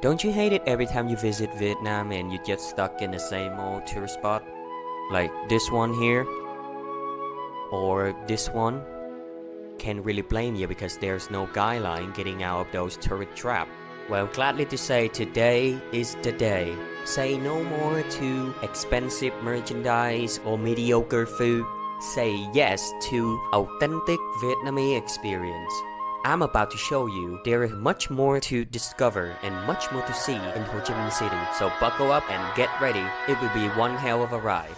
Don't you hate it every time you visit Vietnam and you get stuck in the same old tourist spot? Like this one here? Or this one? Can't really blame you because there's no guideline getting out of those tourist traps. Well, gladly to say today is the day. Say no more to expensive merchandise or mediocre food. Say yes to authentic Vietnamese experience. I'm about to show you there is much more to discover and much more to see in Ho Chi Minh City. So buckle up and get ready. It will be one hell of a ride.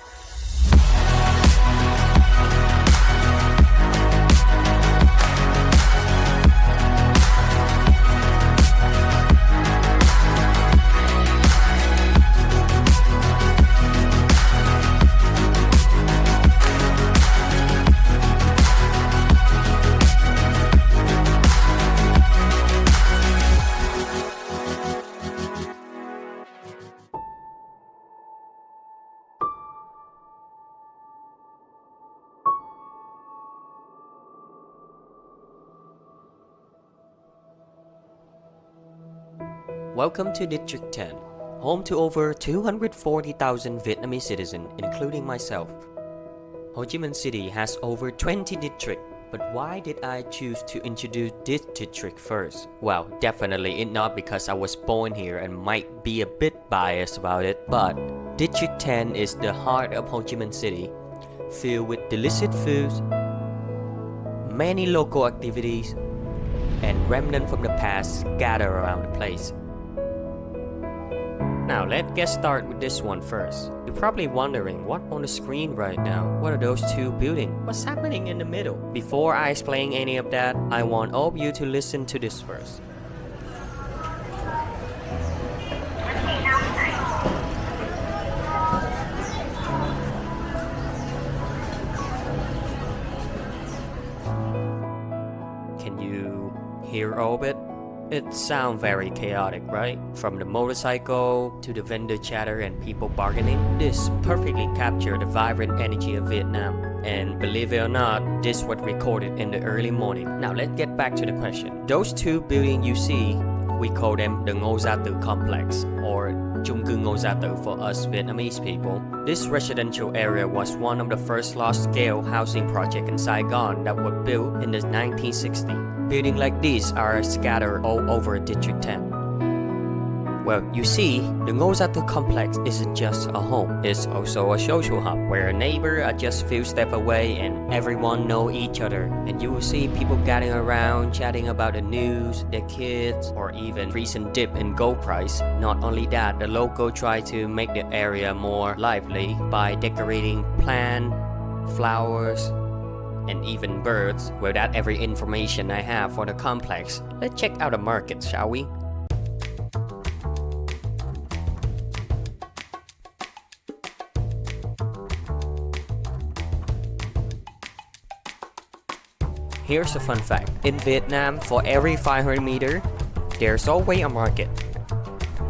Welcome to District 10, home to over 240,000 Vietnamese citizens, including myself. Ho Chi Minh City has over 20 districts, but why did I choose to introduce this district first? Well, definitely it's not because I was born here and might be a bit biased about it, but District 10 is the heart of Ho Chi Minh City, filled with delicious foods, many local activities, and remnants from the past scattered around the place. Now let's get started with this one first. You're probably wondering what on the screen right now. What are those two buildings? What's happening in the middle? Before I explain any of that, I want all of you to listen to this first. Can you hear all of it? It sounds very chaotic, right? From the motorcycle to the vendor chatter and people bargaining. This perfectly captures the vibrant energy of Vietnam. And believe it or not, this was recorded in the early morning. Now let's get back to the question. Those two buildings you see, we call them the Ngo Gia Tự complex, or Chung Cư Ngo Gia Tự for us Vietnamese people. This residential area was one of the first large-scale housing projects in Saigon that were built in the 1960s. Buildings like these are scattered all over District 10. Well, you see, the Ngo Gia Tự complex isn't just a home. It's also a social hub where neighbors are just a few steps away and everyone knows each other. And you will see people gathering around, chatting about the news, their kids, or even recent dip in gold price. Not only that, the local try to make the area more lively by decorating plants, flowers, and even birds. Well, that's every information I have for the complex. Let's check out the market, shall we? Here's a fun fact. In Vietnam, for every 500 meters, there's always a market.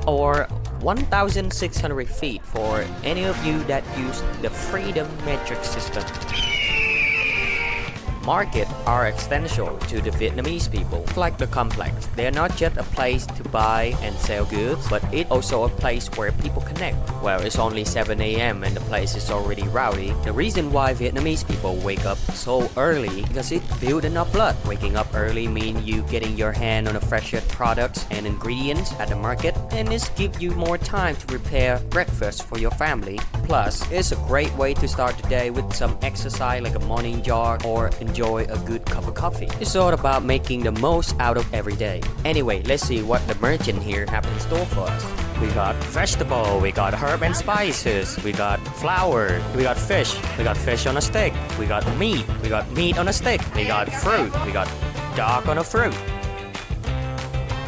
Or 1,600 feet for any of you that use the freedom metric system. Markets are essential to the Vietnamese people. Like the complex, they are not just a place to buy and sell goods, but it's also a place where people connect. Well, it's only 7 a.m. and the place is already rowdy. The reason why Vietnamese people wake up so early because it's building up blood. Waking up early means you getting your hand on the fresher products and ingredients at the market, and this gives you more time to prepare breakfast for your family. Plus, it's a great way to start the day with some exercise like a morning jog or enjoy a good cup of coffee. It's all about making the most out of every day. Anyway, let's see what the merchant here have in store for us. We got vegetable, we got herb and spices, we got flour, we got fish on a stick, we got meat on a stick, we got fruit, we got dog on a fruit.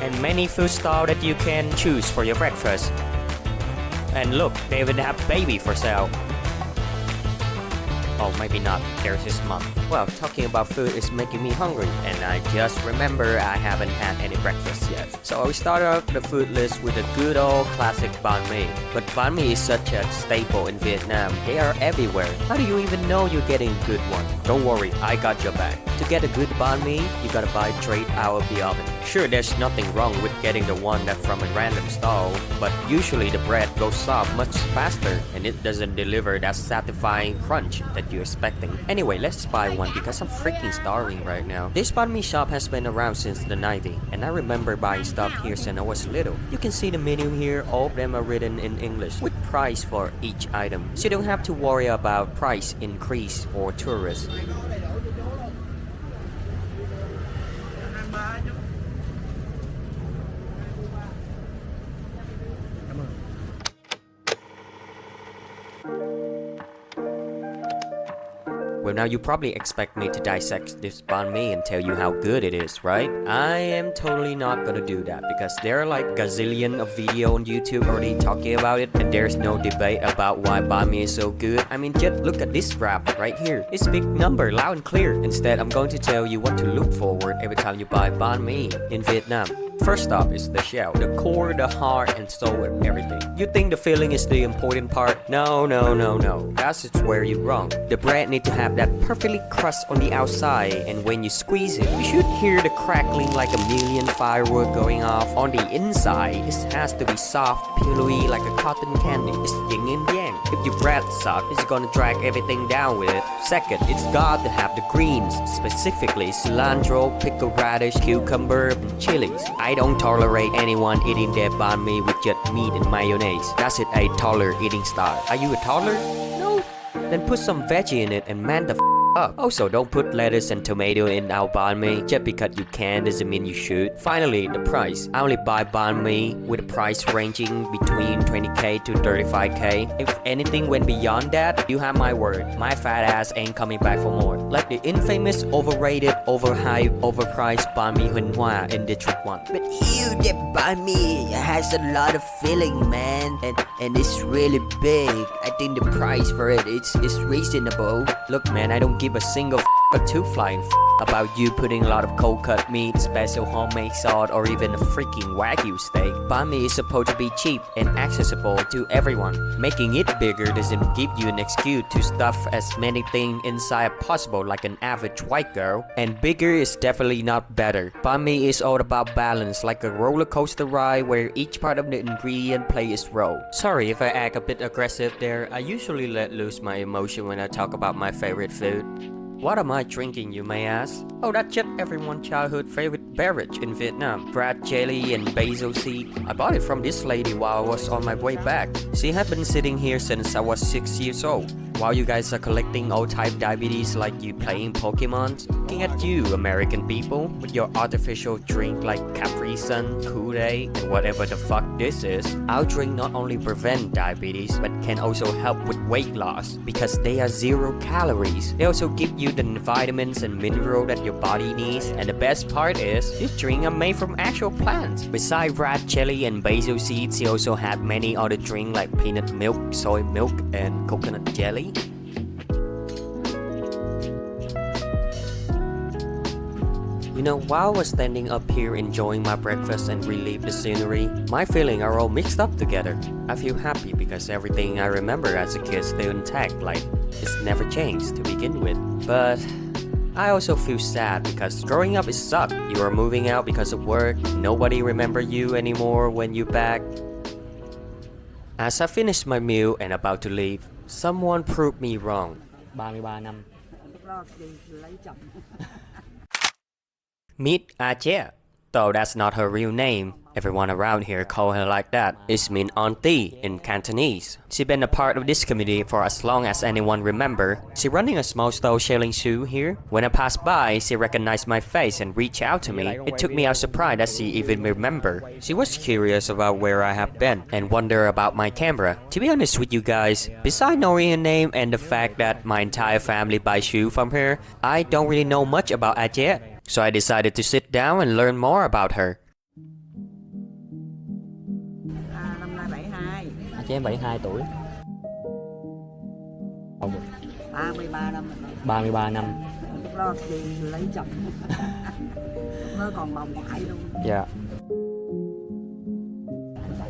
And many food stalls that you can choose for your breakfast. And look, they even have baby for sale. Oh, maybe not. There's his mom. Well, talking about food is making me hungry, and I just remember I haven't had any breakfast yet. So I started off the food list with a good old classic Banh Mi. But Banh Mi is such a staple in Vietnam. They are everywhere. How do you even know you're getting a good one? Don't worry, I got your back. To get a good banh mi, you gotta buy straight out of the oven. Sure, there's nothing wrong with getting the one that from a random stall, but usually the bread goes soft much faster and it doesn't deliver that satisfying crunch that you're expecting. Anyway, let's buy one because I'm freaking starving right now. This banh mi shop has been around since the 90s, and I remember buying stuff here since I was little. You can see the menu here, all of them are written in English with price for each item, so you don't have to worry about price increase for tourists. Well, now you probably expect me to dissect this banh mi and tell you how good it is, right? I am totally not gonna do that because there are like gazillion of video on YouTube already talking about it, and there's no debate about why banh mi is so good. I mean, just look at this graph right here. It's big number, loud and clear. Instead, I'm going to tell you what to look forward every time you buy banh mi in Vietnam. First off is the shell, the core, the heart, and soul and everything. You think the filling is the important part? No. That's where you're wrong. The bread need to have that perfectly crust on the outside, and when you squeeze it, you should hear the crackling like a million fireworks going off. On the inside, it has to be soft, pillowy like a cotton candy. It's yin and yang. If your bread sucks, it's gonna drag everything down with it. Second, it's got to have the greens, specifically cilantro, pickled radish, cucumber, and chilies. I don't tolerate anyone eating their banh mi with just meat and mayonnaise. That's it, a toddler eating style. Are you a toddler? No. Then put some veggie in it and man the up. Also, don't put lettuce and tomato in our banh mi. Just because you can doesn't mean you should. Finally, the price. I only buy banh mi with a price ranging between 20k to 35k. If anything went beyond that, you have my word. My fat ass ain't coming back for more. Like the infamous, overrated, overhyped, overpriced banh mi Huỳnh Hoa in District 1. But here, that banh mi has a lot of filling, man, and it's really big. I think the price for it is reasonable. Look, man, I don't give a single or two flying about you putting a lot of cold cut meat, special homemade sauce, or even a freaking wagyu steak. Banh mi is supposed to be cheap and accessible to everyone. Making it bigger doesn't give you an excuse to stuff as many things inside as possible like an average white girl. And bigger is definitely not better. Banh mi is all about balance, like a roller coaster ride where each part of the ingredient plays its role. Sorry if I act a bit aggressive there. I usually let loose my emotion when I talk about my favorite food. What am I drinking, you may ask? Oh, that's just everyone's childhood favorite beverage in Vietnam. Grass jelly and basil seed. I bought it from this lady while I was on my way back. She had been sitting here since I was 6 years old. While you guys are collecting old type diabetes like you playing Pokemon, looking at you, American people, with your artificial drink like Capri Sun, Kool-Aid, and whatever the fuck this is. Our drink not only prevent diabetes, but can also help with weight loss because they are 0 calories. They also give you the vitamins and minerals that your body needs, and the best part is, this drink are made from actual plants. Besides rat jelly and basil seeds, you also have many other drinks like peanut milk, soy milk, and coconut jelly. You know, while I was standing up here enjoying my breakfast and relieve the scenery, my feelings are all mixed up together. I feel happy because everything I remember as a kid still intact, like it's never changed to begin with. But I also feel sad because growing up is sucked. You are moving out because of work, nobody remember you anymore when you're back. As I finish my meal and about to leave, someone proved me wrong. 33 năm. Meet Ajia. Though that's not her real name, everyone around here call her like that. It means auntie in Cantonese. She's been a part of this community for as long as anyone remember. She running a small store selling shoes here. When I passed by, she recognized my face and reached out to me. It took me out surprised that she even remember. She was curious about where I have been and wonder about my camera. To be honest with you guys, besides knowing her name and the fact that my entire family buy shoes from her, I don't really know much about Ajia. So I decided to sit down and learn more about her. Năm nay 72. Chị em 72 tuổi. 33 năm rồi. 33 năm. Lúc đó đi lấy chồng. Nó còn bà ngoại luôn. Dạ.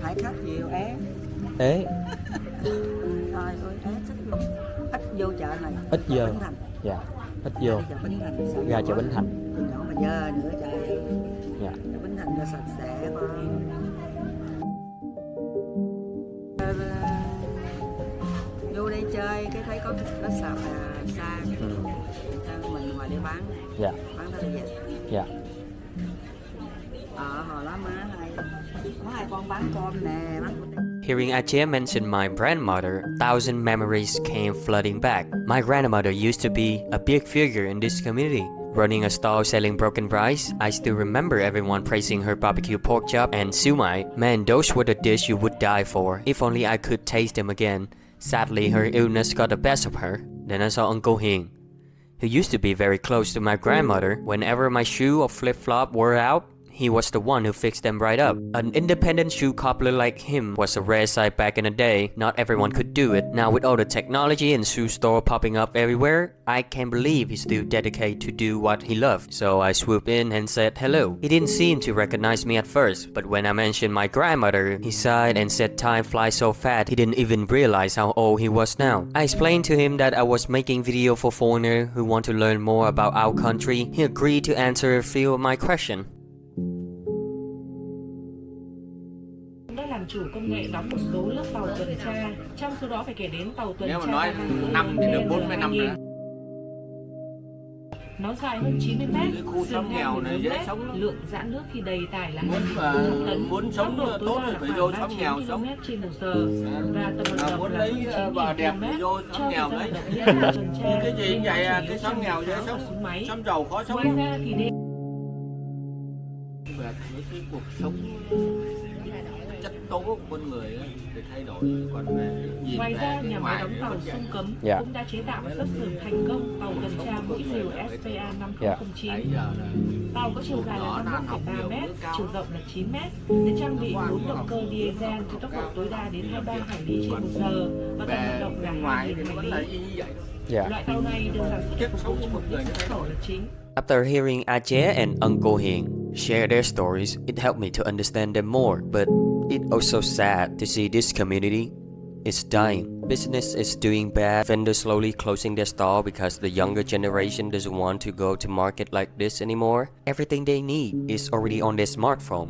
Phải khách nhiều é. Ế. Trời ơi, é thích luôn. Ít vô chợ này. Ít vô. Dạ. Ít vô. Chợ Bến Thành sạch. Ra chợ Bến Thành. Nhỏ mà dơ nữa trời. Dạ. Chợ Bến Thành cho sạch sẽ quá. Vô đây chơi cái thấy có sạp xa cho mình ngoài đi bán. Dạ. Bán tới bây giờ. Dạ. Hồi đó má hay có hai con bán con nè, bán Hearing Ajie mention my grandmother, thousand memories came flooding back. My grandmother used to be a big figure in this community. Running a stall selling broken rice, I still remember everyone praising her barbecue pork chop and siu-mai. Man, those were the dishes you would die for. If only I could taste them again. Sadly, her illness got the best of her. Then I saw Uncle Hing, who used to be very close to my grandmother. Whenever my shoe or flip-flop wore out, he was the one who fixed them right up. An independent shoe cobbler like him was a rare sight back in the day. Not everyone could do it. Now with all the technology and shoe store popping up everywhere, I can't believe he's still dedicated to do what he loved. So I swooped in and said hello. He didn't seem to recognize me at first, but when I mentioned my grandmother, he sighed and said time flies so fast he didn't even realize how old he was now. I explained to him that I was making video for foreigners who want to learn more about our country. He agreed to answer a few of my questions. Đã làm chủ công nghệ đóng một số lớp tàu tuần tra, trong số đó phải kể đến tàu tuần tra. Nếu mà nói năm thì được 40 năm nữa. Nó dài hơn 90 mét, cái khu sống nghèo này dễ sống lắm. Lượng giãn nước khi đầy tải là muốn sống tốt thì phải vô sống nghèo sống. Và tầm hoạt muốn động lấy là bà đẹp thì vô sống nghèo đấy. Cái gì cũng vậy, cái sống nghèo dễ sống, sống giàu khó sống. Ngoài ra thì đêm với cái cuộc sống chất tố của con người ấy, để thay đổi. Còn về nhìn ngoài ra, nhà máy đóng tàu vẫn Sông Cấm Dạ. cũng đã chế tạo và xuất xưởng thành công tàu tuần tra mũi rìu SPA 5009. Tàu có chiều dài là 51,3 m, chiều rộng là 9 m, được trang bị 4 động cơ diesel cho tốc độ tối đa đến 23 hải lý trên 1 giờ và tầm hoạt động là 2.000 hải lý. Dạ. Loại tàu này được sản xuất phục vụ cho mục đích xuất khẩu là chính. After hearing Ajie and Uncle Hing share their stories, it helped me to understand them more, but it's also sad to see this community is dying. Business is doing bad, vendors slowly closing their stall because the younger generation doesn't want to go to market like this anymore. Everything they need is already on their smartphone.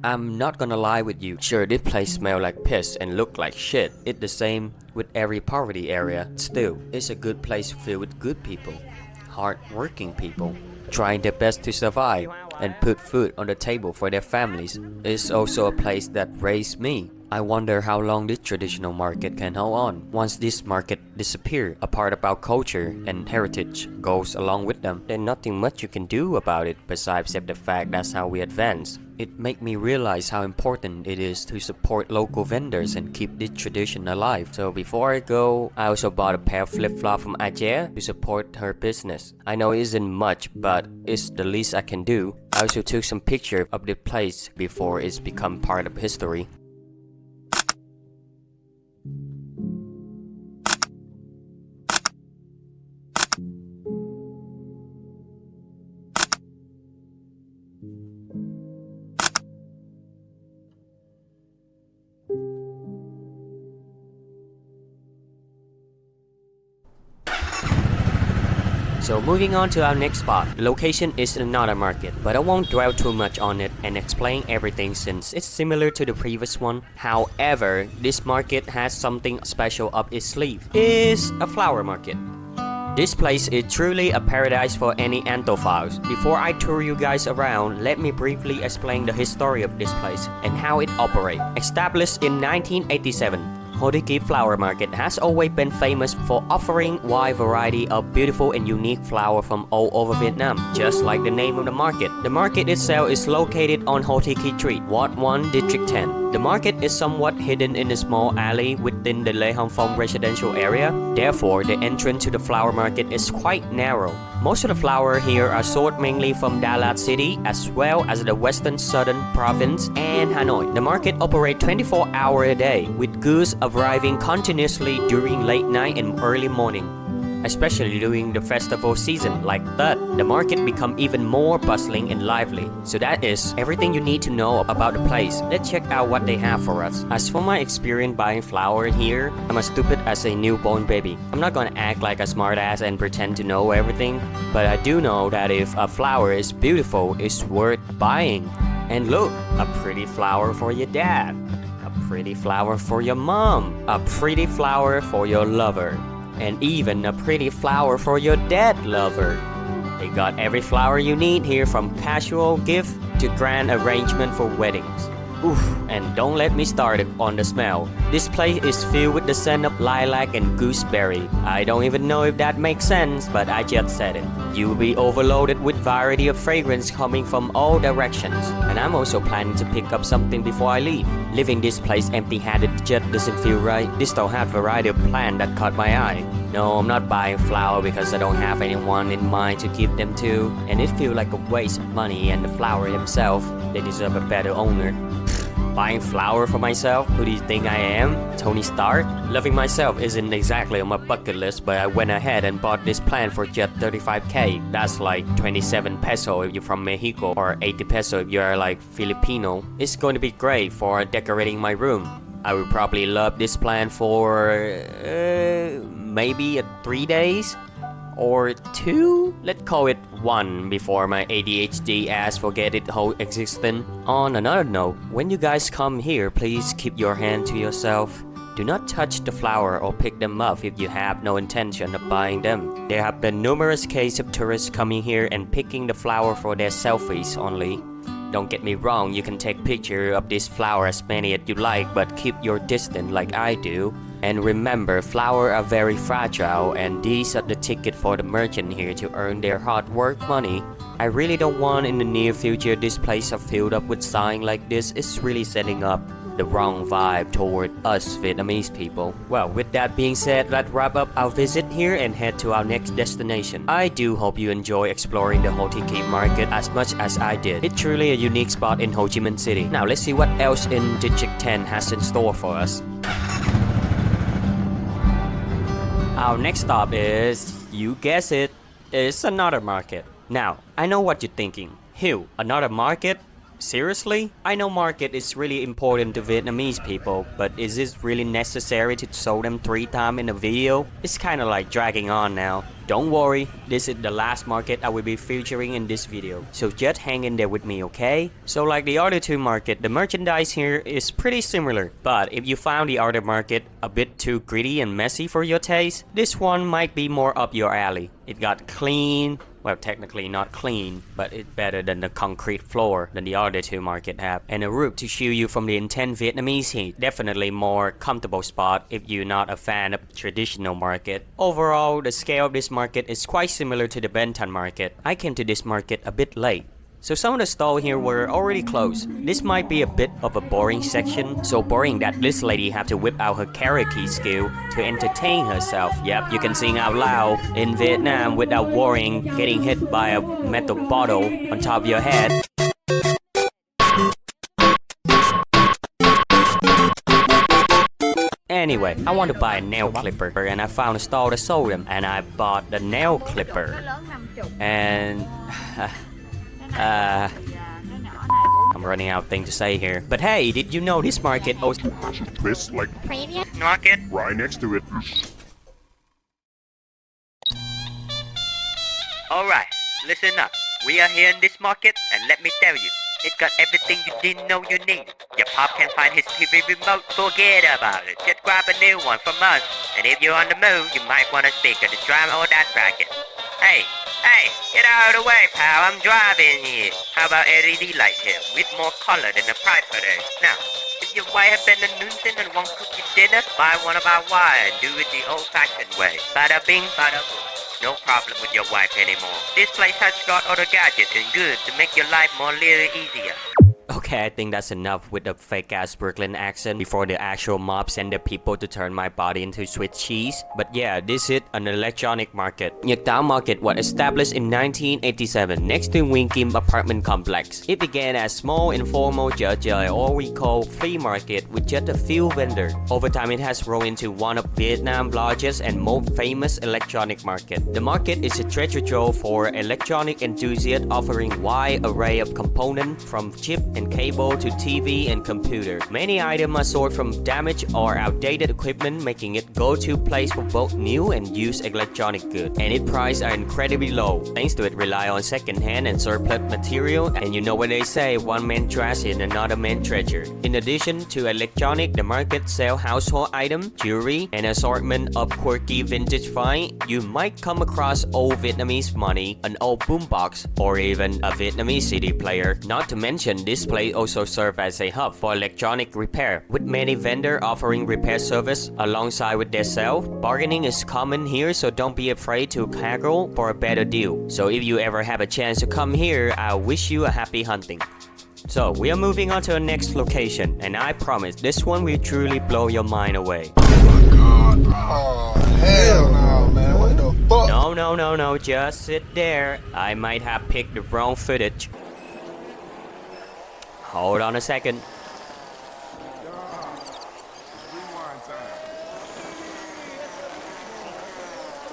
I'm not gonna lie with you, sure this place smells like piss and look like shit. It's the same with every poverty area. Still, it's a good place filled with good people, hard-working people, trying their best to survive and put food on the table for their families. It's also a place that raised me. I wonder how long this traditional market can hold on. Once this market disappears, a part of our culture and heritage goes along with them, then nothing much you can do about it besides accept the fact that's how we advance. It made me realize how important it is to support local vendors and keep this tradition alive. So before I go, I also bought a pair of flip-flops from Ajie to support her business. I know it isn't much, but it's the least I can do. I also took some pictures of the place before it's become part of history. So moving on to our next spot. The location is another market, but I won't dwell too much on it and explain everything since it's similar to the previous one. However, this market has something special up its sleeve. It's a flower market. This place is truly a paradise for any anthophiles. Before I tour you guys around, let me briefly explain the history of this place and how it operates. Established in 1987, Thi Ky Flower Market has always been famous for offering wide variety of beautiful and unique flowers from all over Vietnam, just like the name of the market. The market itself is located on Thi Ky Street, Ward 1, District 10. The market is somewhat hidden in a small alley within the Lê Hồng Phong residential area. Therefore, the entrance to the flower market is quite narrow. Most of the flowers here are sourced mainly from Đà Lạt City as well as the western southern province and Hanoi. The market operates 24 hours a day with goods arriving continuously during late night and early morning. especially during the festival season like that. The market become even more bustling and lively. So that is everything you need to know about the place. Let's check out what they have for us. As for my experience buying flower here, I'm as stupid as a newborn baby. I'm not gonna act like a smartass and pretend to know everything, but I do know that if a flower is beautiful, it's worth buying. And look, a pretty flower for your dad, a pretty flower for your mom, a pretty flower for your lover, and even a pretty flower for your dead lover. They got every flower you need here, from casual gift to grand arrangement for weddings. Oof, and don't let me start on the smell. This place is filled with the scent of lilac and gooseberry. I don't even know if that makes sense, but I just said it. You will be overloaded with variety of fragrance coming from all directions. And I'm also planning to pick up something before I leave. Leaving this place empty-handed just doesn't feel right. This store have variety of plants that caught my eye. No, I'm not buying flower because I don't have anyone in mind to give them to. And it feels like a waste of money, and the flower themselves, they deserve a better owner. Buying flower for myself? Who do you think I am? Tony Stark? Loving myself isn't exactly on my bucket list, but I went ahead and bought this plant for just 35k. That's like 27 peso if you're from Mexico, or 80 peso if you're like Filipino. It's going to be great for decorating my room. I would probably love this plant for maybe 3 days or 2. Let's call it 1 before my ADHD ass forget its whole existence. On another note, when you guys come here, please keep your hand to yourself. Do not touch the flower or pick them up if you have no intention of buying them. There have been numerous cases of tourists coming here and picking the flower for their selfies only. Don't get me wrong, you can take pictures of this flower as many as you like, but keep your distance like I do. And remember, flowers are very fragile, and these are the ticket for the merchant here to earn their hard work money. I really don't want in the near future this place are filled up with signs like this. It's really setting up the wrong vibe toward us Vietnamese people. Well, with that being said, let's wrap up our visit here and head to our next destination. I do hope you enjoy exploring the Thi Ky market as much as I did. It's truly a unique spot in Ho Chi Minh City. Now let's see what else in District 10 has in store for us. Our next stop is, you guess it, is another market. Now, I know what you're thinking. Hugh, another market? Seriously? I know market is really important to Vietnamese people, but is it really necessary to show them 3 times in a video? It's kinda like dragging on now. Don't worry, this is the last market I will be featuring in this video, so just hang in there with me, okay? So like the other 2 market, the merchandise here is pretty similar, but if you found the other market a bit too gritty and messy for your taste, this one might be more up your alley. It got clean, well, technically not clean, but it's better than the concrete floor than the other 2 market have, and a roof to shield you from the intense Vietnamese heat. Definitely more comfortable spot if you're not a fan of traditional market. Overall, the scale of this market is quite similar to the Ben Thanh market. I came to this market a bit late, so some of the stalls here were already closed. This might be a bit of a boring section, so boring that this lady have to whip out her karaoke skill to entertain herself. Yep, you can sing out loud in Vietnam without worrying getting hit by a metal bottle on top of your head. Anyway, I want to buy a nail clipper, and I found a stall that sold them, and I bought the nail clipper. And I'm running out of things to say here. But hey, did you know this market also Twist like previous market right next to it. Alright, listen up. We are here in this market, and let me tell you, it got everything you didn't know you needed. Your pop can find his TV remote, forget about it. Just grab a new one from us. And if you're on the move, you might want a speaker to drive all that racket. Hey, get out of the way, pal, I'm driving here. How about LED light here, with more color than the price for this? Now, if your wife has been a nuisance and won't cook your dinner, buy one of our wire and do it the old-fashioned way. Bada bing, bada boom. No problem with your wife anymore. This place has got all the gadgets and goods to make your life more little easier. Okay, I think that's enough with the fake ass Brooklyn accent before the actual mob send the people to turn my body into Swiss cheese. But yeah, this is an electronic market. Nhật Táo Market was established in 1987 next to Wing Kim apartment complex. It began as small informal chợ trời, or we call flea market, with just a few vendors. Over time, it has grown into one of Vietnam's largest and most famous electronic market. The market is a treasure trove for electronic enthusiasts, offering a wide array of components from chip and cable to TV and computer. Many items are sold from damaged or outdated equipment, making it go-to place for both new and used electronic goods. And its prices are incredibly low, thanks to it rely on second-hand and surplus material. And you know what they say, one man trash is another man treasure. In addition to electronic, the market sells household items, jewelry, and assortment of quirky vintage finds. You might come across old Vietnamese money, an old boombox, or even a Vietnamese CD player. Not to mention, this place also serves as a hub for electronic repair, with many vendors offering repair service alongside with their sales. Bargaining is common here, so don't be afraid to haggle for a better deal. So if you ever have a chance to come here, I wish you a happy hunting. So we are moving on to our next location, and I promise this one will truly blow your mind away. Oh, hell no, man. What the fuck? No, just sit there. I might have picked the wrong footage. Hold on a second.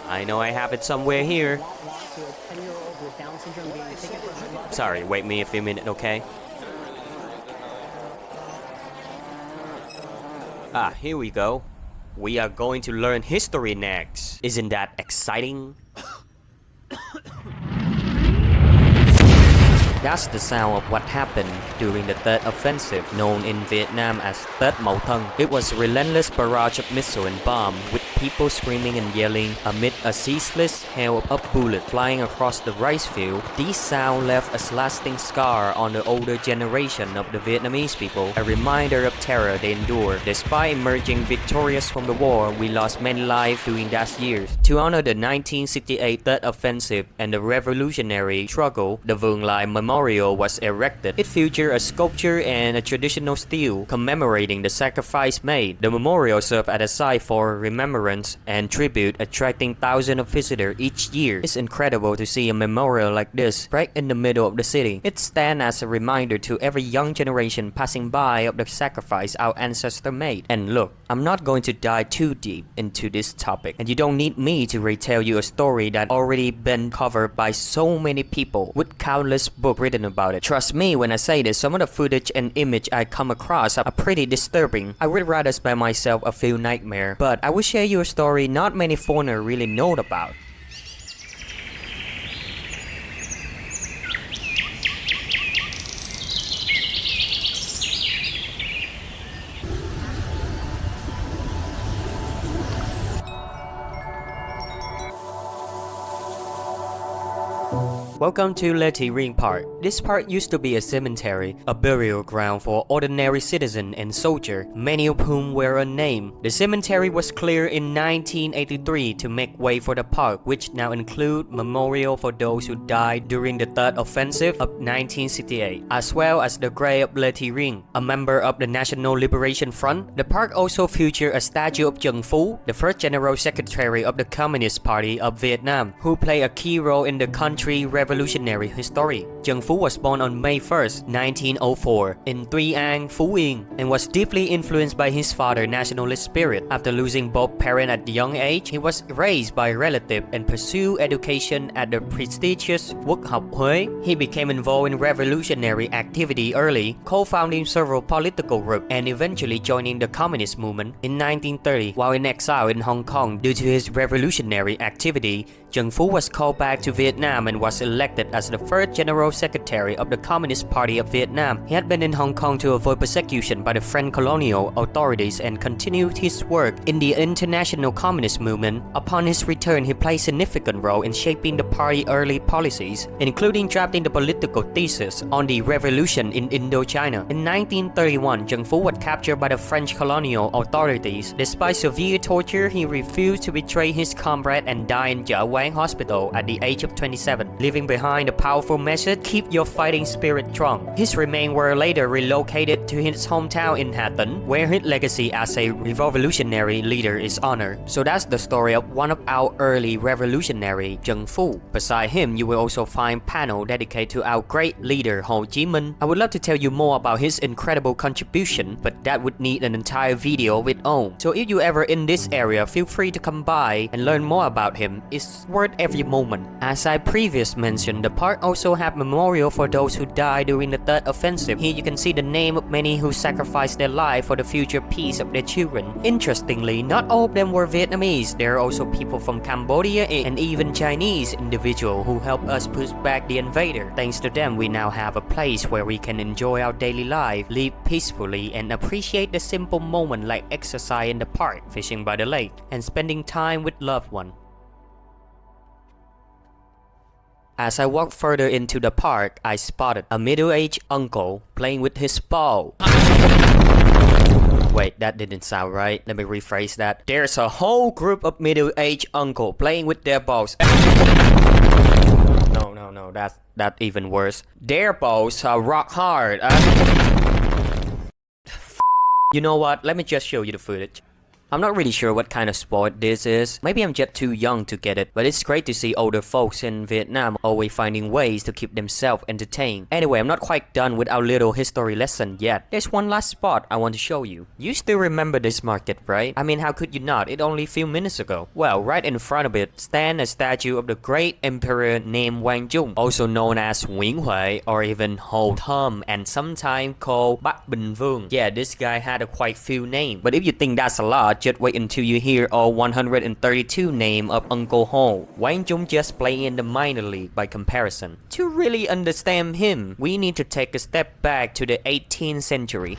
I know I have it somewhere here. Sorry, wait me a few minutes, okay? Ah, here we go. We are going to learn history next. Isn't that exciting? That's the sound of what happened during the Third Offensive, known in Vietnam as Tết Mậu Thân. It was a relentless barrage of missiles and bombs, with people screaming and yelling amid a ceaseless hail of bullets flying across the rice field. These sounds left a lasting scar on the older generation of the Vietnamese people, a reminder of terror they endured. Despite emerging victorious from the war, we lost many lives during that years. To honor the 1968 Third Offensive and the revolutionary struggle, the Vuong Lai Memorial was erected. It featured a sculpture and a traditional stele commemorating the sacrifice made. The memorial served as a site for remembrance and tribute, attracting thousands of visitors each year. It's incredible to see a memorial like this right in the middle of the city. It stands as a reminder to every young generation passing by of the sacrifice our ancestors made. And look, I'm not going to dive too deep into this topic, and you don't need me to retell you a story that already been covered by so many people with countless books written about it. Trust me when I say this, some of the footage and image I come across are pretty disturbing. I would rather spare myself a few nightmares, but I will share you a story not many foreigners really know about. Welcome to Le Thi Ring Park. This park used to be a cemetery, a burial ground for ordinary citizens and soldiers, many of whom were unnamed. The cemetery was cleared in 1983 to make way for the park, which now includes memorial for those who died during the Third Offensive of 1968, as well as the grave of Le Thi Ring, a member of the National Liberation Front. The park also features a statue of Trần Phú, the first General Secretary of the Communist Party of Vietnam, who played a key role in the country's revolutionary history. Trần Phú was born on May 1st, 1904 in Tuy An, Phú Yên, and was deeply influenced by his father's nationalist spirit. After losing both parents at a young age, he was raised by relatives and pursued education at the prestigious Quốc học Huế. He became involved in revolutionary activity early, co-founding several political groups and eventually joining the communist movement. In 1930, while in exile in Hong Kong due to his revolutionary activity, Trần Phú was called back to Vietnam and was elected as the first General Secretary of the Communist Party of Vietnam. He had been in Hong Kong to avoid persecution by the French colonial authorities and continued his work in the international communist movement. Upon his return, he played a significant role in shaping the party's early policies, including drafting the political thesis on the revolution in Indochina. In 1931, Trần Phú was captured by the French colonial authorities. Despite severe torture, he refused to betray his comrade and died in Quang Hospital at the age of 27, leaving behind a powerful message keep your fighting spirit strong. His remains were later relocated to his hometown in Hatton, where his legacy as a revolutionary leader is honored. So that's the story of one of our early revolutionary, Trần Phú. Beside him, you will also find panel dedicated to our great leader Hồ Chí Minh. I would love to tell you more about his incredible contribution, but that would need an entire video of its own. So if you ever in this area, feel free to come by and learn more about him. It's worth every moment. As I previously mentioned, the park also have memorial for those who died during the Third Offensive. Here you can see the name of many who sacrificed their life for the future peace of their children. Interestingly, not all of them were Vietnamese. There are also people from Cambodia and even Chinese individuals who helped us push back the invader. Thanks to them, we now have a place where we can enjoy our daily life, live peacefully, and appreciate the simple moment like exercise in the park, fishing by the lake, and spending time with loved ones. As I walked further into the park, I spotted a middle-aged uncle playing with his ball. Wait, that didn't sound right. Let me rephrase that. There's a whole group of middle-aged uncle playing with their balls. No, that's even worse. Their balls are rock hard. You know what? Let me just show you the footage. I'm not really sure what kind of sport this is. Maybe I'm just too young to get it, but it's great to see older folks in Vietnam always finding ways to keep themselves entertained. Anyway, I'm not quite done with our little history lesson yet. There's one last spot I want to show you. You still remember this market, right? I mean, how could you not? It only a few minutes ago. Well, right in front of it stands a statue of the great emperor named Quang, also known as Nguyễn Huệ or even Hồ Thơm and sometimes called Bắc Bình Vương. Yeah, this guy had a quite few names, but if you think that's a lot, just wait until you hear all 132 names of Uncle Ho. Quang just playing in the minor league by comparison. To really understand him, we need to take a step back to the 18th century.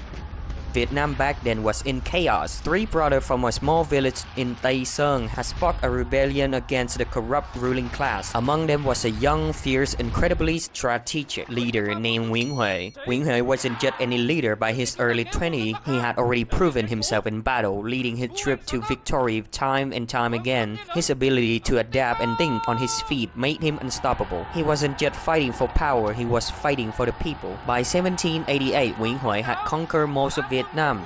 Vietnam back then was in chaos. Three brothers from a small village in Tây Sơn had sparked a rebellion against the corrupt ruling class. Among them was a young, fierce, incredibly strategic leader named Nguyễn Huệ. Nguyễn Huệ wasn't just any leader. By his early 20s, he had already proven himself in battle, leading his troop to victory time and time again. His ability to adapt and think on his feet made him unstoppable. He wasn't just fighting for power, he was fighting for the people. By 1788, Nguyễn Huệ had conquered most of Vietnam,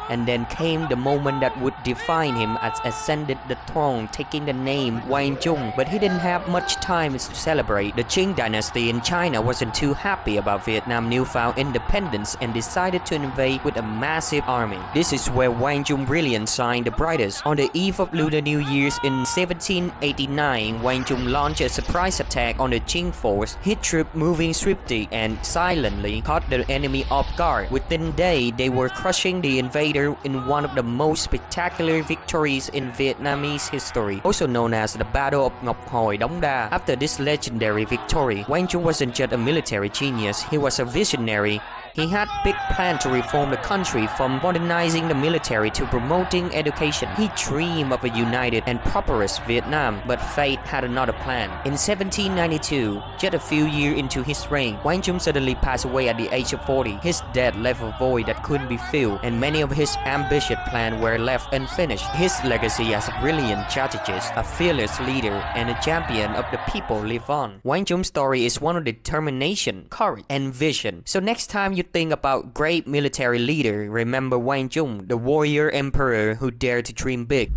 and then came the moment that would define him as ascended the throne, taking the name Quang Trung. But he didn't have much time to celebrate. The Qing dynasty in China wasn't too happy about Vietnam's newfound independence and decided to invade with a massive army. This is where Quang Trung brilliance shined the brightest. On the eve of Lunar New Year's in 1789, Quang Trung launched a surprise attack on the Qing force. His troops moving swiftly and silently caught the enemy off guard. Within days, they were crushing the invader in one of the most spectacular victories in Vietnamese history, also known as the Battle of Ngọc Hồi Đống Đa. After this legendary victory, Quang Trung wasn't just a military genius, he was a visionary. He had big plans to reform the country, from modernizing the military to promoting education. He dreamed of a united and prosperous Vietnam, but fate had another plan. In 1792, just a few years into his reign, Quang Trung suddenly passed away at the age of 40. His death left a void that couldn't be filled, and many of his ambitious plans were left unfinished. His legacy as a brilliant strategist, a fearless leader, and a champion of the people live on. Quang Trung's story is one of determination, courage, and vision. So next time you think about great military leader, remember Quang Trung, the warrior emperor who dared to dream big.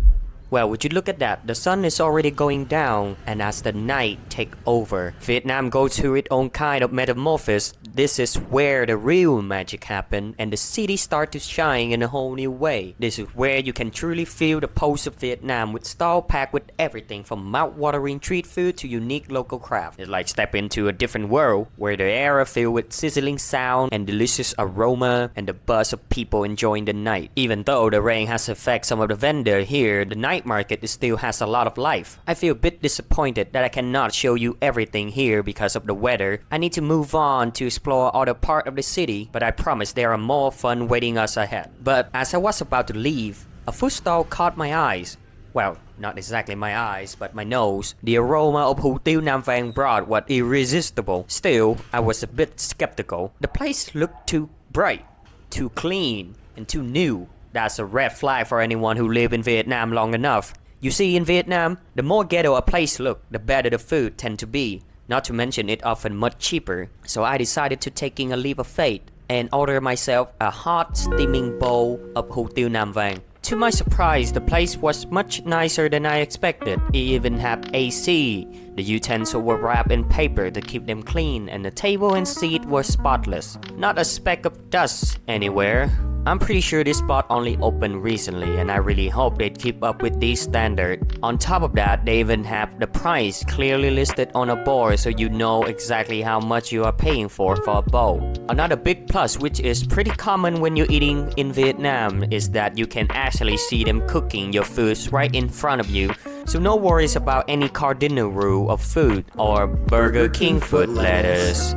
Well, would you look at that? The sun is already going down, and as the night take over, Vietnam goes through its own kind of metamorphosis. This is where the real magic happens, and the city starts to shine in a whole new way. This is where you can truly feel the pulse of Vietnam, with stall packed with everything from mouth-watering street food to unique local craft. It's like step into a different world, where the air is filled with sizzling sound and delicious aroma, and the buzz of people enjoying the night. Even though the rain has affected some of the vendors here, the night market still has a lot of life. I feel a bit disappointed that I cannot show you everything here because of the weather. I need to move on to explore other part of the city, but I promise there are more fun waiting us ahead. But as I was about to leave, a food stall caught my eyes. Well, not exactly my eyes, but my nose. The aroma of hủ tiếu Nam Vang brought was irresistible. Still, I was a bit skeptical. The place looked too bright, too clean, and too new. That's a red flag for anyone who lived in Vietnam long enough. You see, in Vietnam, the more ghetto a place looks, the better the food tend to be. Not to mention it often much cheaper, so I decided to taking a leap of faith and order myself a hot steaming bowl of hủ tiếu Nam Vang. To my surprise, the place was much nicer than I expected. It even had AC. The utensils were wrapped in paper to keep them clean, and the table and seat were spotless. Not a speck of dust anywhere. I'm pretty sure this spot only opened recently, and I really hope they'd keep up with these standards. On top of that, they even have the price clearly listed on a board so you know exactly how much you are paying for a bowl. Another big plus, which is pretty common when you're eating in Vietnam, is that you can actually see them cooking your foods right in front of you. So no worries about any cardinal rule of food or Burger King food letters.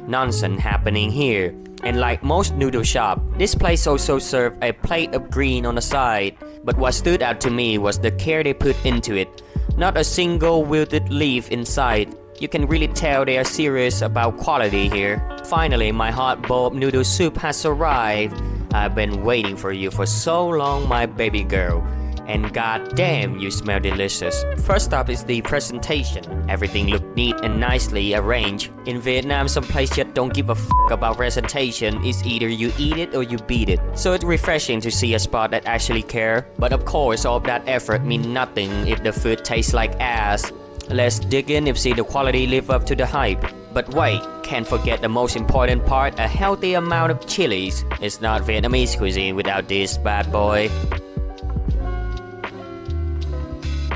Nonsense happening here. And like most noodle shop, this place also served a plate of green on the side. But what stood out to me was the care they put into it. Not a single wilted leaf inside. You can really tell they are serious about quality here. Finally, my hot bowl of noodle soup has arrived. I've been waiting for you for so long, my baby girl. And goddamn, you smell delicious. First up is the presentation. Everything looked neat and nicely arranged. In Vietnam, some places just don't give a fuck about presentation. It's either you eat it or you beat it. So it's refreshing to see a spot that actually care. But of course, all that effort means nothing if the food tastes like ass. Let's dig in if see the quality live up to the hype. But wait, can't forget the most important part, a healthy amount of chilies. It's not Vietnamese cuisine without this bad boy.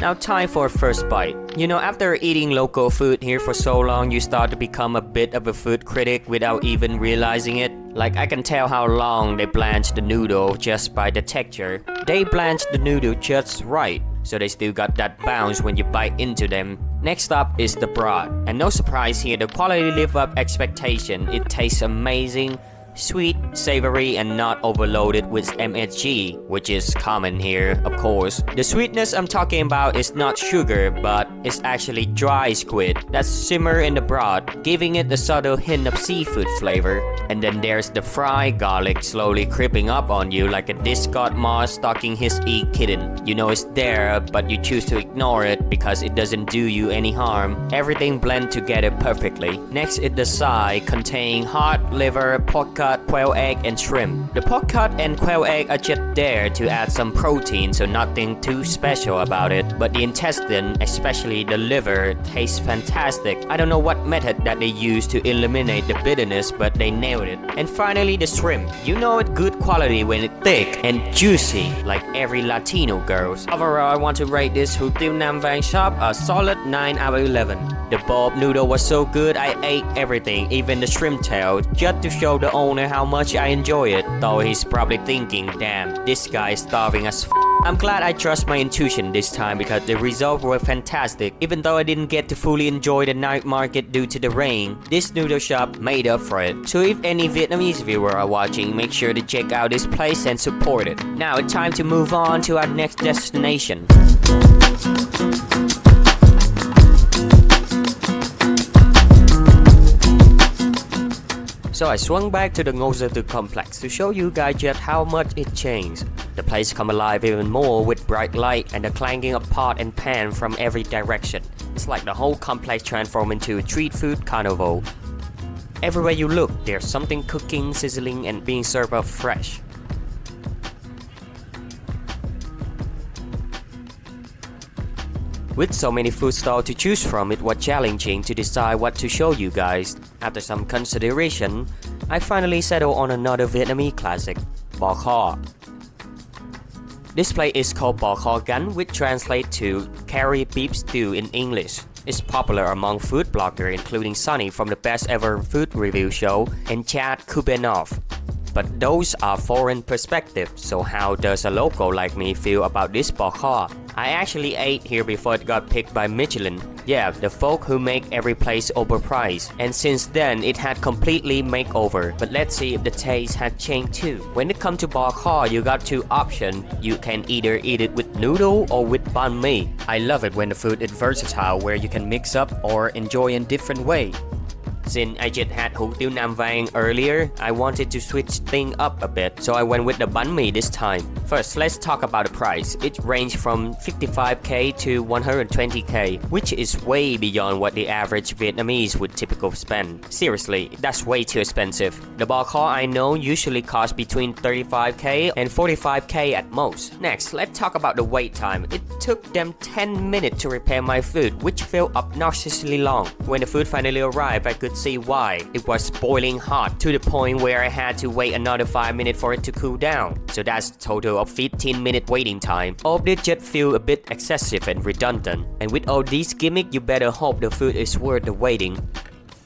Now time for a first bite. You know, after eating local food here for so long, you start to become a bit of a food critic without even realizing it. Like, I can tell how long they blanch the noodle just by the texture. They blanch the noodle just right, so they still got that bounce when you bite into them. Next up is the broth. And no surprise here, the quality live up expectation. It tastes amazing. Sweet, savory, and not overloaded with MSG, which is common here, of course. The sweetness I'm talking about is not sugar, but it's actually dry squid that simmer in the broth, giving it a subtle hint of seafood flavor. And then there's the fried garlic slowly creeping up on you like a discard moth stalking his kitten. You know it's there, but you choose to ignore it because it doesn't do you any harm. Everything blends together perfectly. Next is the side containing heart, liver, pork, quail egg, and shrimp. The pork cut and quail egg are just there to add some protein, so nothing too special about it. But the intestine, especially the liver, tastes fantastic. I don't know what method that they use to eliminate the bitterness, but they nailed it. And finally, the shrimp. You know it's good quality when it's thick and juicy, like every Latino girls. Overall, I want to rate this Hủ tiếu Nam Vang shop a solid 9 out of 11. The bowl noodle was so good, I ate everything, even the shrimp tail, just to show the owner how much I enjoy it. Though he's probably thinking, damn, this guy is starving as f***. I'm glad I trust my intuition this time because the results were fantastic. Even though I didn't get to fully enjoy the night market due to the rain, this noodle shop made up for it. So if any Vietnamese viewer are watching, make sure to check out this place and support it. Now it's time to move on to our next destination. So I swung back to the Ngo Gia Tư complex to show you guys just how much it changed. The place come alive even more with bright light and the clanking of pot and pan from every direction. It's like the whole complex transformed into a street food carnival. Everywhere you look, there's something cooking, sizzling, and being served up fresh. With so many food stalls to choose from, it was challenging to decide what to show you guys. After some consideration, I finally settled on another Vietnamese classic, Bo Kho. This plate is called Bo Kho Gan, which translates to curry beef stew in English. It's popular among food bloggers, including Sunny from the Best Ever Food Review Show and Chad Kubenov. But those are foreign perspectives, so how does a local like me feel about this Bo Kho? I actually ate here before it got picked by Michelin. Yeah, the folk who make every place overpriced. And since then, it had completely makeover. But let's see if the taste had changed too. When it comes to Bo Kho, you got two options. You can either eat it with noodle or with Banh Mi. I love it when the food is versatile, where you can mix up or enjoy in different ways. Since I just had hủ tiếu Nam Vang earlier, I wanted to switch things up a bit, so I went with the Banh Mi this time. First, let's talk about the price. It ranged from 55k to 120k, which is way beyond what the average Vietnamese would typically spend. Seriously, that's way too expensive. The Bo Kho I know usually costs between 35k and 45k at most. Next, let's talk about the wait time. It took them 10 minutes to prepare my food, which felt obnoxiously long. When the food finally arrived, I could see why. It was boiling hot to the point where I had to wait another 5 minutes for it to cool down. So that's a total of 15-minute waiting time. All this just feel a bit excessive and redundant. And with all these gimmicks, you better hope the food is worth the waiting.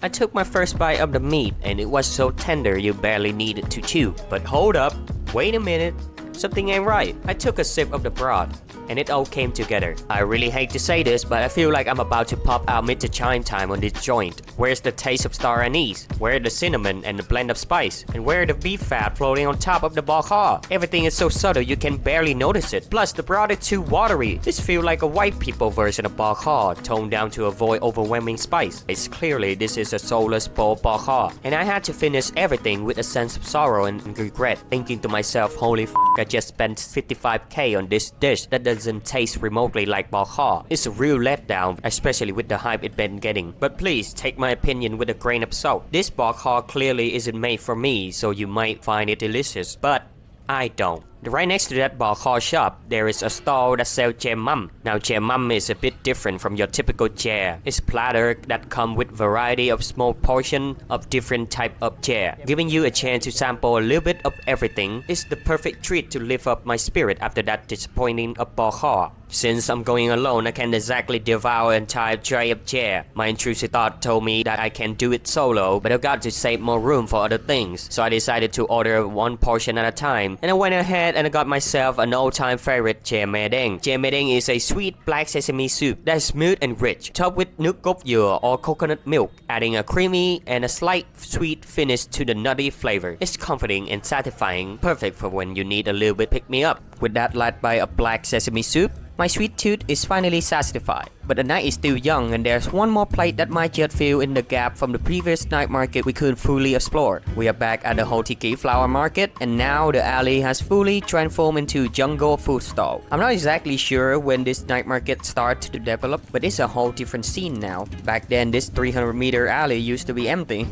I took my first bite of the meat and it was so tender you barely needed to chew. But hold up, wait a minute. Something ain't right. I took a sip of the broth, and it all came together. I really hate to say this, but I feel like I'm about to pop out mid to chime time on this joint. Where's the taste of star anise? Where the cinnamon and the blend of spice? And where the beef fat floating on top of the Bo Kho? Everything is so subtle you can barely notice it. Plus, the broth is too watery. This feels like a white people version of Bo Kho, toned down to avoid overwhelming spice. It's clearly this is a soulless Bo Kho, and I had to finish everything with a sense of sorrow and regret, thinking to myself, holy f***, I just spent 55k on this dish that doesn't taste remotely like Bo Kho. It's a real letdown, especially with the hype it's been getting. But please take my opinion with a grain of salt. This Bo Kho clearly isn't made for me, so you might find it delicious, but I don't. Right next to that Bo Kho shop, there is a stall that sells chè mắm. Now chè mắm is a bit different from your typical chè. It's a platter that comes with variety of small portion of different type of chè, giving you a chance to sample a little bit of everything. It's the perfect treat to lift up my spirit after that disappointing of Bo Kho. Since I'm going alone, I can't exactly devour an entire tray of chè. My intrusive thought told me that I can do it solo, but I've got to save more room for other things. So I decided to order one portion at a time, and I went ahead and I got myself an old-time favorite, chè mè đen. Chè mè đen is a sweet black sesame soup that's smooth and rich, topped with nước cốt dừa or coconut milk, adding a creamy and a slight sweet finish to the nutty flavor. It's comforting and satisfying, perfect for when you need a little bit pick-me-up. With that led by a black sesame soup, my sweet tooth is finally satisfied. But the night is still young and there's one more plate that might just fill in the gap from the previous night market we couldn't fully explore. We are back at the Thi Ky flower market, and now the alley has fully transformed into jungle food stall. I'm not exactly sure when this night market started to develop, but it's a whole different scene now. Back then this 300-meter alley used to be empty.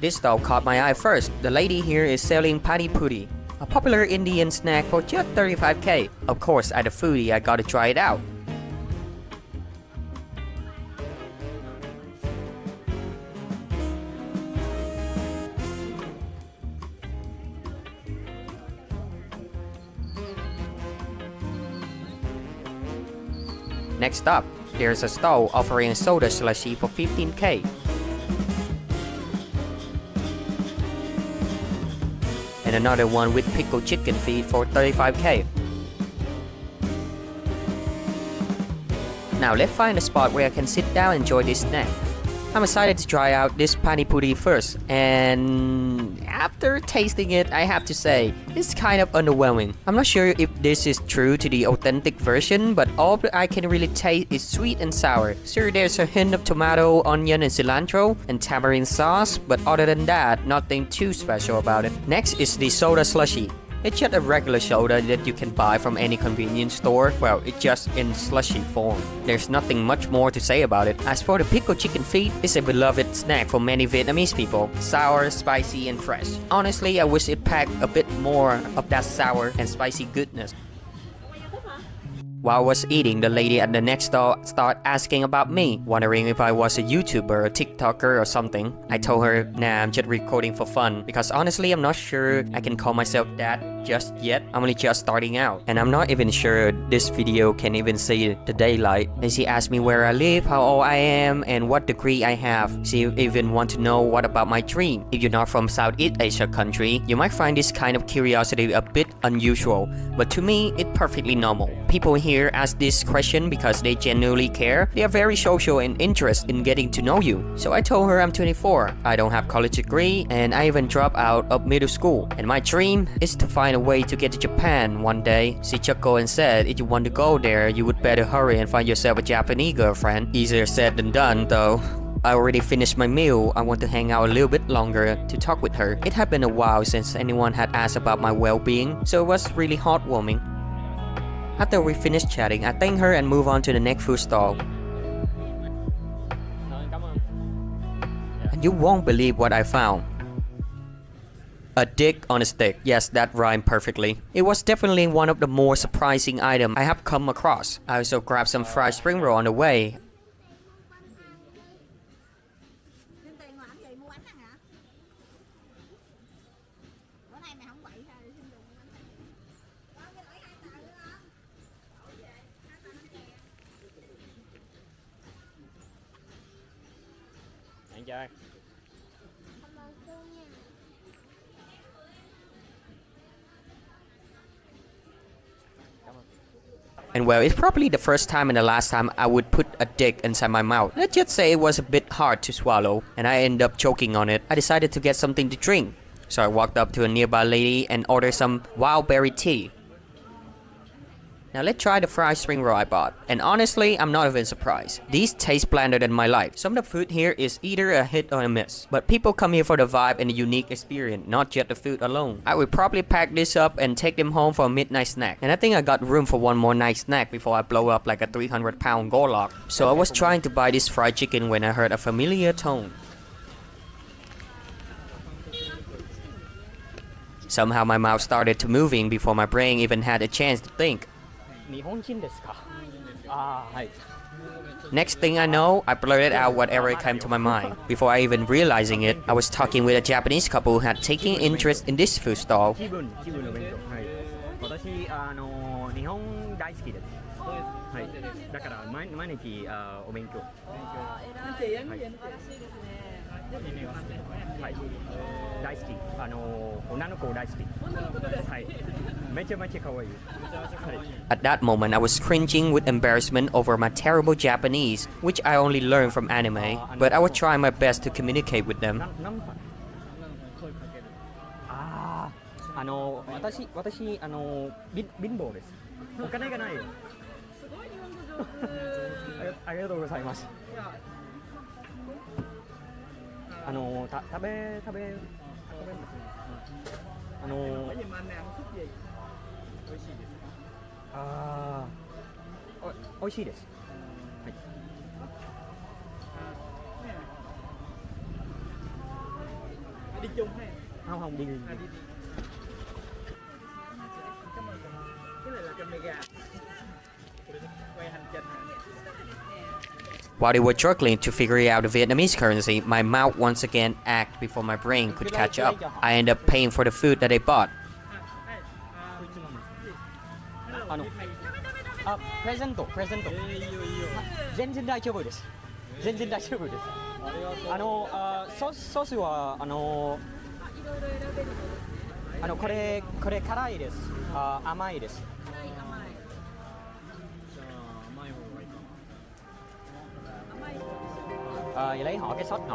This stall caught my eye first. The lady here is selling pani puri, a popular Indian snack for just 35k. Of course, as a foodie, I gotta try it out. Next up, there's a stall offering a soda slushy for 15k. And another one with pickled chicken feet for 35k. Now let's find a spot where I can sit down and enjoy this snack. I'm excited to try out this pani puri first, and after tasting it, I have to say, it's kind of underwhelming. I'm not sure if this is true to the authentic version, but all that I can really taste is sweet and sour. Sure, there's a hint of tomato, onion, and cilantro, and tamarind sauce, but other than that, nothing too special about it. Next is the soda slushy. It's just a regular soda that you can buy from any convenience store. Well, it's just in slushy form. There's nothing much more to say about it. As for the pickled chicken feet, it's a beloved snack for many Vietnamese people. Sour, spicy, and fresh. Honestly, I wish it packed a bit more of that sour and spicy goodness. While I was eating, the lady at the next stall started asking about me, wondering if I was a YouTuber, a TikToker or something. I told her, nah, I'm just recording for fun, because honestly, I'm not sure I can call myself that just yet. I'm only just starting out, and I'm not even sure this video can even see the daylight. And she asked me where I live, how old I am, and what degree I have. She even want to know what about my dream. If you're not from Southeast Asia country, you might find this kind of curiosity a bit unusual, but to me, it's perfectly normal. People here ask this question because they genuinely care. They are very social and interested in getting to know you. So I told her I'm 24. I don't have college degree, and I even dropped out of middle school. And my dream is to find a way to get to Japan one day. She chuckled and said, if you want to go there, you would better hurry and find yourself a Japanese girlfriend. Easier said than done, though. I already finished my meal, I want to hang out a little bit longer to talk with her. It had been a while since anyone had asked about my well-being, so it was really heartwarming. After we finished chatting, I thanked her and moved on to the next food stall. And you won't believe what I found. A dick on a stick. Yes, that rhymed perfectly. It was definitely one of the more surprising items I have come across. I also grabbed some fried spring roll on the way. And well, it's probably the first time and the last time I would put a dick inside my mouth. Let's just say it was a bit hard to swallow, and I ended up choking on it. I decided to get something to drink. So I walked up to a nearby lady and ordered some wild berry tea. Now let's try the fried spring roll I bought. And honestly, I'm not even surprised. These taste blander than my life. Some of the food here is either a hit or a miss. But people come here for the vibe and the unique experience, not just the food alone. I would probably pack this up and take them home for a midnight snack. And I think I got room for one more night snack before I blow up like a 300-pound gorlock. So I was trying to buy this fried chicken when I heard a familiar tone. Somehow my mouth started to moving before my brain even had a chance to think. Next thing I know, I blurted out whatever came to my mind. Before I even realizing it, I was talking with a Japanese couple who had taken interest in this food stall. At that moment, I was cringing with embarrassment over my terrible Japanese, which I only learned from anime, but I was trying my best to communicate with them. While they were struggling to figure out the Vietnamese currency, my mouth once again acted before my brain could catch up. I ended up paying for the food that they bought.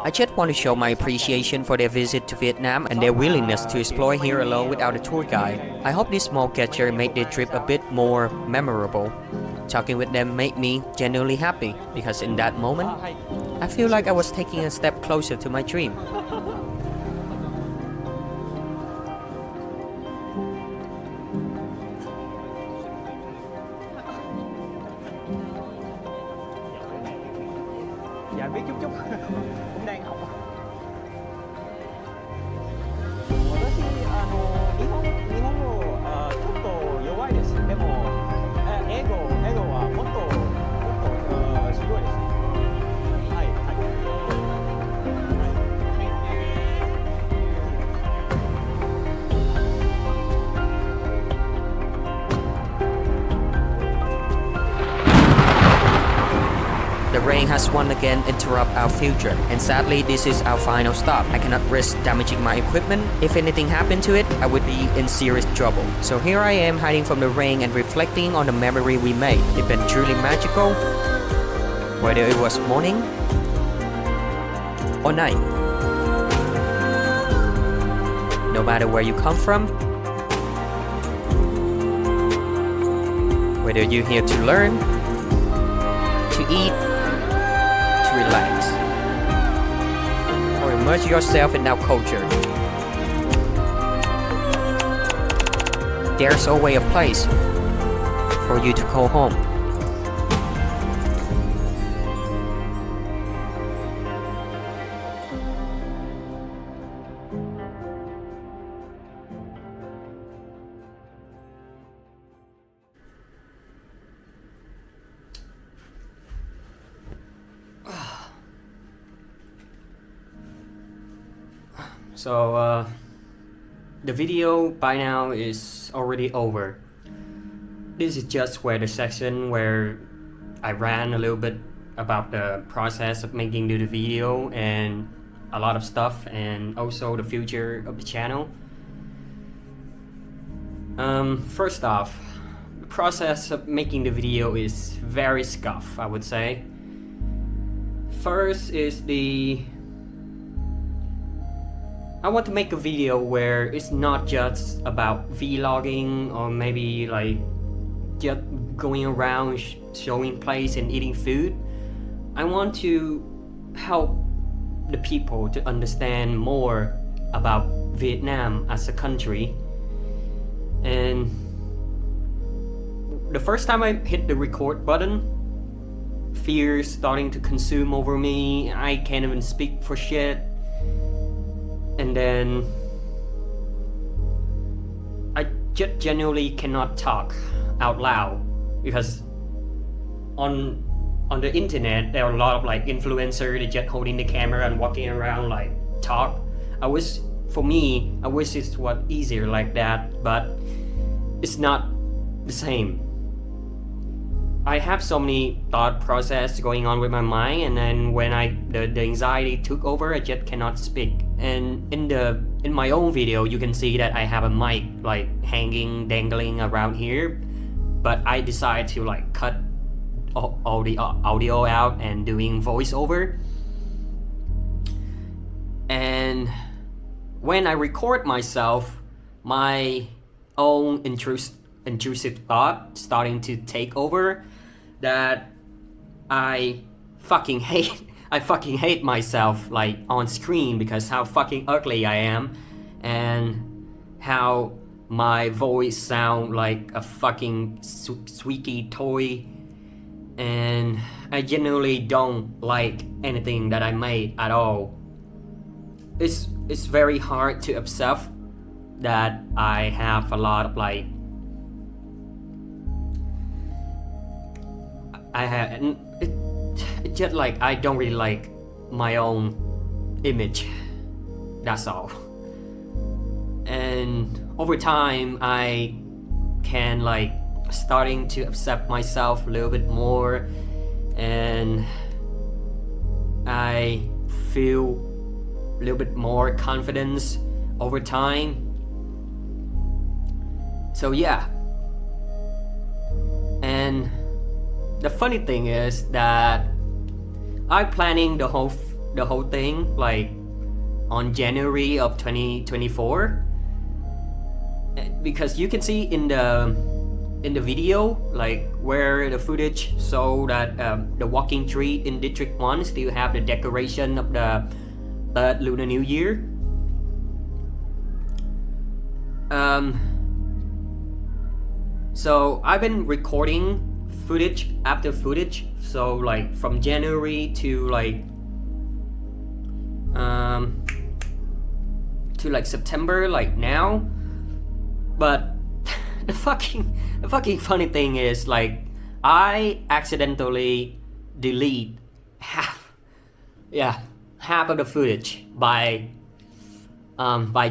I just want to show my appreciation for their visit to Vietnam and their willingness to explore here alone without a tour guide. I hope this small gesture made their trip a bit more memorable. Talking with them made me genuinely happy because in that moment, I feel like I was taking a step closer to my dream. The rain has once again interrupted our field trip, and sadly this is our final stop. I cannot risk damaging my equipment. If anything happened to it, I would be in serious trouble. So here I am hiding from the rain and reflecting on the memory we made. It's been truly magical, whether it was morning or night. No matter where you come from, whether you're here to learn, to eat, to relax, Immerse yourself in our culture. There's always a place for you to call home. So the video by now is already over. This is just where the section where I ran a little bit about the process of making the video and a lot of stuff, and also the future of the channel. First off, the process of making the video is very scuff, I would say. First is I want to make a video where it's not just about vlogging or maybe like just going around showing place and eating food. I want to help the people to understand more about Vietnam as a country. And the first time I hit the record button, fear starting to consume over me. I can't even speak for shit. And then I just genuinely cannot talk out loud, because on the internet there are a lot of like influencers that just holding the camera and walking around like talk. I wish it was easier like that, but it's not the same. I have so many thought process going on with my mind, and then when the anxiety took over, I just cannot speak. And in my own video, you can see that I have a mic like hanging, dangling around here, but I decided to like cut all the audio out and doing voiceover. And when I record myself, my own intrusive thought starting to take over, that I fucking hate myself like on screen, because how fucking ugly I am and how my voice sound like a fucking squeaky toy, and I genuinely don't like anything that I made at all. It's very hard to accept that I have a lot of like it's just like I don't really like my own image, that's all. And over time I can like starting to accept myself a little bit more, and I feel a little bit more confidence over time. So yeah. And the funny thing is that I'm planning the whole thing like on January of 2024, because you can see in the video like where the footage show that the walking street in District 1 still have the decoration of the third Lunar New Year. So I've been recording footage after footage, so like from January to like September, like now. But the fucking funny thing is like I accidentally delete half of the footage by I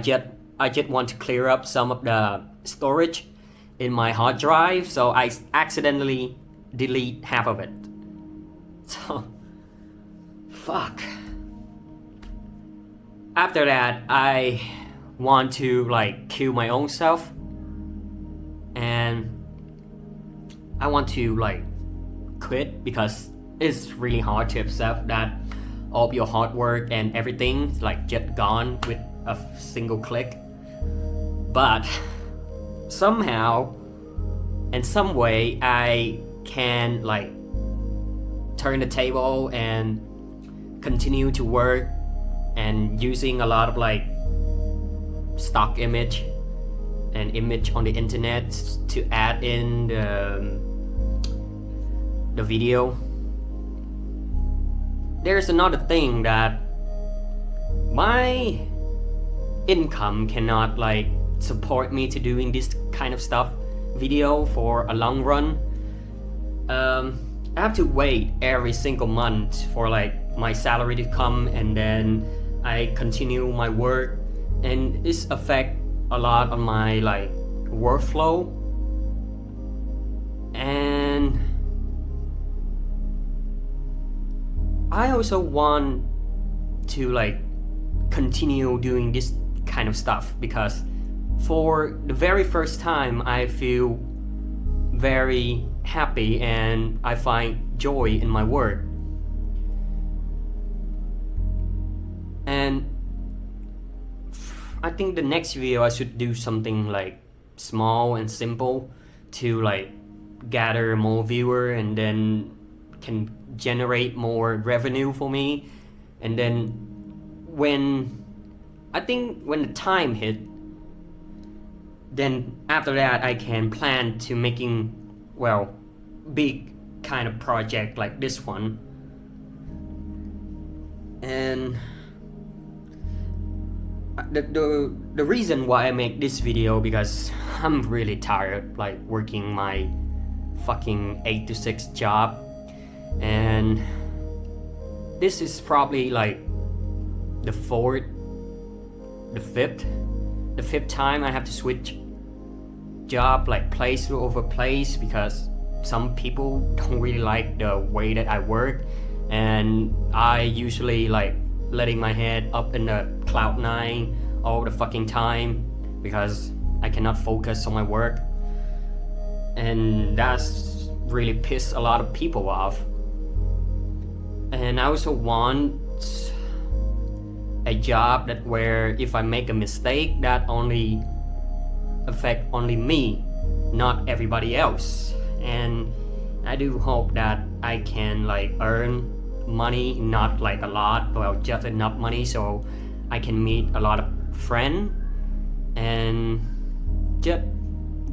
just want to clear up some of the storage in my hard drive, so I accidentally delete half of it. So fuck. After that, I want to like kill my own self, and I want to like quit, because it's really hard to accept that all of your hard work and everything like just gone with a single click. But somehow in some way I can like turn the table and continue to work and using a lot of like stock image and image on the internet to add in the video. There's another thing that my income cannot like support me to doing this kind of stuff video for a long run. I have to wait every single month for like my salary to come, and then I continue my work, and this affect a lot on my like workflow. And I also want to like continue doing this kind of stuff because for the very first time I feel very happy and I find joy in my work. And I think the next video I should do something like small and simple to like gather more viewer and then can generate more revenue for me. And then when the time hit, then after that I can plan to making big kind of project like this one. And the reason why I make this video because I'm really tired like working my fucking 8 to 6 job, and this is probably like the fifth time I have to switch job, like place over place, because some people don't really like the way that I work, and I usually like letting my head up in the cloud 9 all the fucking time because I cannot focus on my work, and that's really pissed a lot of people off. And I also want a job that where if I make a mistake that only affect only me, not everybody else. And I do hope that I can like earn money, not like a lot, but just enough money so I can meet a lot of friends and just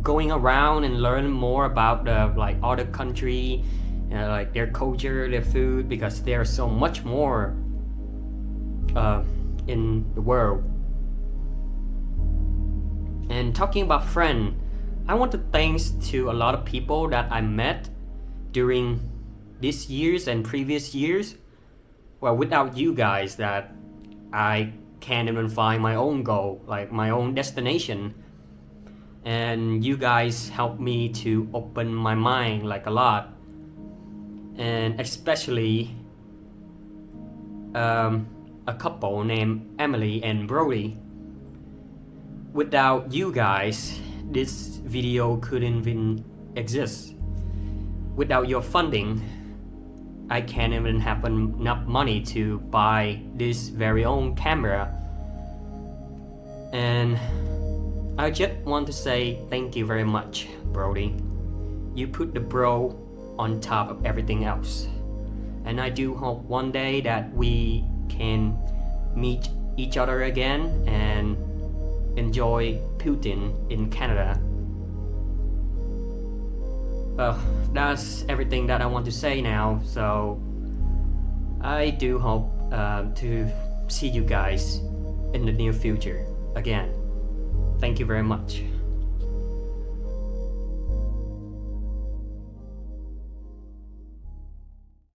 going around and learn more about the like other country, like their culture, their food, because there's so much more in the world. And talking about friends, I want to thanks to a lot of people that I met during this years and previous years. Well, without you guys that I can't even find my own goal, like my own destination. And you guys helped me to open my mind like a lot. And especially a couple named Emily and Brody. Without you guys, this video couldn't even exist. Without your funding, I can't even have enough money to buy this very own camera. And I just want to say thank you very much, Brody. You put the bro on top of everything else. And I do hope one day that we can meet each other again and enjoy Putin in Canada. Well, that's everything that I want to say now, so I do hope to see you guys in the near future again. Thank you very much.